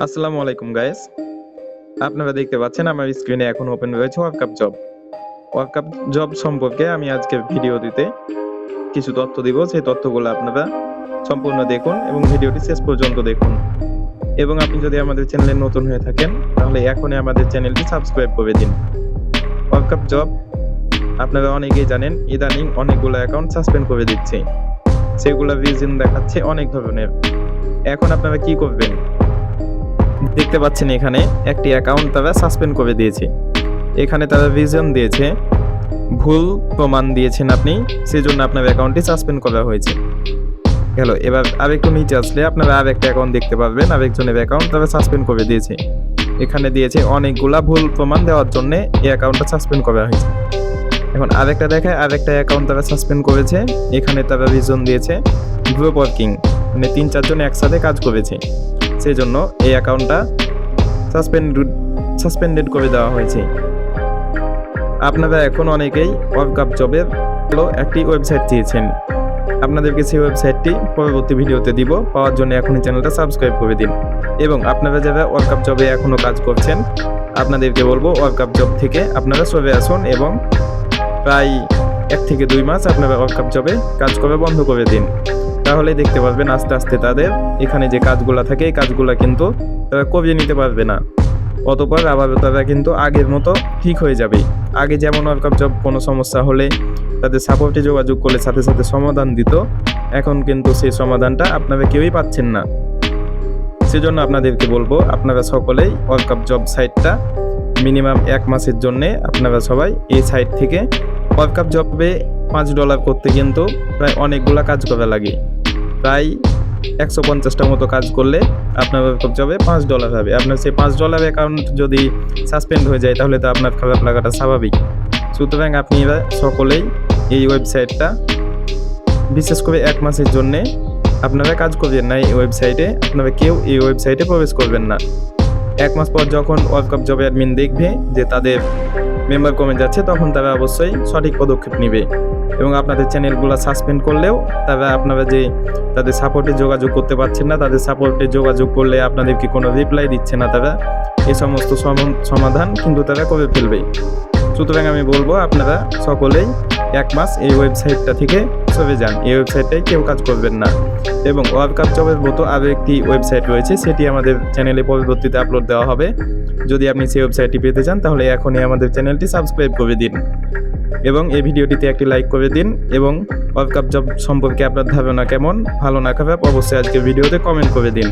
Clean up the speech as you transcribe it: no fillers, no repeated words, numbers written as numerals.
আসসালামু আলাইকুম গাইস। আপনারা দেখতে পাচ্ছেন আমার স্ক্রিনে এখন ওপেন রয়েছে ওয়ার্কআপ জব। ওয়ার্কআপ জব সম্পর্কে আমি আজকে ভিডিওটিতে কিছু তথ্য দিব। সেই তথ্যগুলো আপনারা সম্পূর্ণ দেখুন এবং ভিডিওটি শেষ পর্যন্ত দেখুন। এবং আপনি যদি আমাদের চ্যানেলে নতুন হয়ে থাকেন তাহলে এখনই আমাদের চ্যানেলটি সাবস্ক্রাইব করে দিন। ওয়ার্কআপ জব আপনারা অনেকেই জানেন ইদানিং অনেকগুলো অ্যাকাউন্ট সাসপেন্ড করে দিচ্ছে। সেগুলো রিজন দেখাচ্ছে অনেক ধরনের। এখন আপনারা কি করবেন? দেখতে পাচ্ছেন এখানে একটি অ্যাকাউন্ট তারা সাসপেন্ড করে দিয়েছে। এখানে তারা রিজন দিয়েছে ভুল প্রমাণ দিয়েছেন আপনি, সেজন্য আপনার অ্যাকাউন্টটি সাসপেন্ড করা হয়েছে। গেল। এবার আরেকটু নিচে আসলে আপনারা আরেকটা অ্যাকাউন্ট দেখতে পারবেন, আরেকজনের অ্যাকাউন্ট তারা সাসপেন্ড করে দিয়েছে। এখানে দিয়েছে অনেকগুলা ভুল প্রমাণ দেওয়ার জন্য এই অ্যাকাউন্টটা সাসপেন্ড করা হয়েছে। এখন আরেকটা দেখায় আরেকটা অ্যাকাউন্ট তারা সাসপেন্ড করেছে। এখানে তারা রিজন দিয়েছে গ্রুপ ওয়ার্কিং, মানে 3-4 জন একসাথে কাজ করেছে, সেই জন্য এই অ্যাকাউন্টটা সাসপেন্ডেড করে দেওয়া হয়েছে। আপনারা এখন অনেকেই ওয়ার্কআপ জবের একটি ওয়েবসাইট চেয়েছেন। আপনাদেরকে সেই ওয়েবসাইটটি পরবর্তী ভিডিওতে দিব। পাওয়ার জন্য এখনই চ্যানেলটা সাবস্ক্রাইব করে দিন। এবং আপনারা যারা ওয়ার্কআপ জবে এখনও কাজ করছেন আপনাদেরকে বলবো ওয়ার্কআপ জব থেকে আপনারা সরে আসুন এবং প্রায় 1 থেকে 2 মাস আপনারা ওয়ার্কআপ জবে কাজ করা বন্ধ করে দিন। তাহলে দেখতে পারবেন আস্তে আস্তে তাদের এখানে যে কাজগুলো থাকে এই কাজগুলো কিন্তু তারা করিয়ে নিতে পারবে না। অতঃপর আবার তারা কিন্তু আগের মতো ঠিক হয়ে যাবে। আগে যেমন ওয়ার্কআপ জব কোনো সমস্যা হলে তাদের সাপোর্টে যোগাযোগ করলে সাথে সাথে সমাধান দিত, এখন কিন্তু সেই সমাধানটা আপনারা কেউই পাচ্ছেন না। সেজন্য আপনাদেরকে বলবো আপনারা সকলেই ওয়ার্কআপ জব সাইটটা মিনিমাম 1 মাসের জন্য আপনারা সবাই এই সাইট থেকে ওয়ার্কআপ জবে $5 করতে কিন্তু প্রায় অনেকগুলা কাজ করা লাগে। প্রায় 150টা মতো কাজ করলে আপনার ওয়ার্কআপ জবে $5 হবে। আপনার সেই $5 অ্যাকাউন্ট যদি সাসপেন্ড হয়ে যায় তাহলে তো আপনার খারাপ লাগাটা স্বাভাবিক। সুতরাং আপনারা সকলেই এই ওয়েবসাইটটা বিশেষ করে 1 মাসের জন্যে আপনারা কাজ করবেন না। এই ওয়েবসাইটে আপনারা কেউ এই ওয়েবসাইটে প্রবেশ করবেন না। 1 মাস পর যখন ওয়ার্কআপ জব অ্যাডমিন দেখবে যে তাদের মেম্বার কমে যাচ্ছে তখন তারা অবশ্যই সঠিক পদক্ষেপ নেবে এবং আপনাদের চ্যানেলগুলো সাসপেন্ড করলেও তারা আপনারা যে তাদের সাপোর্টে যোগাযোগ করতে পারছেন না, তাদের সাপোর্টে যোগাযোগ করলে আপনাদেরকে কোনো রিপ্লাই দিচ্ছে না, তারা এই সমস্ত সমাধান কিন্তু তারা করে ফেলবে। সুতরাং আমি বলবো আপনারা সকলেই 1 মাস এই ওয়েবসাইটটা থেকে সরে যান। এই ওয়েবসাইটটাই কেউ কাজ করবেন না। এবং ওয়ার্কআপ জবের মতো আরও একটি ওয়েবসাইট রয়েছে, সেটি আমাদের চ্যানেলে পরবর্তীতে আপলোড দেওয়া হবে। যদি আপনি সেই ওয়েবসাইটটি পেতে চান তাহলে এখনই আমাদের চ্যানেলটি সাবস্ক্রাইব করে দিন এবং এই ভিডিওটিতে একটি লাইক করে দিন। এবং ওয়ার্কআপ জব সম্পর্কে আপনার ধারণা কেমন, ভালো না খারাপ, অবশ্যই আজকের ভিডিওতে কমেন্ট করে দিন।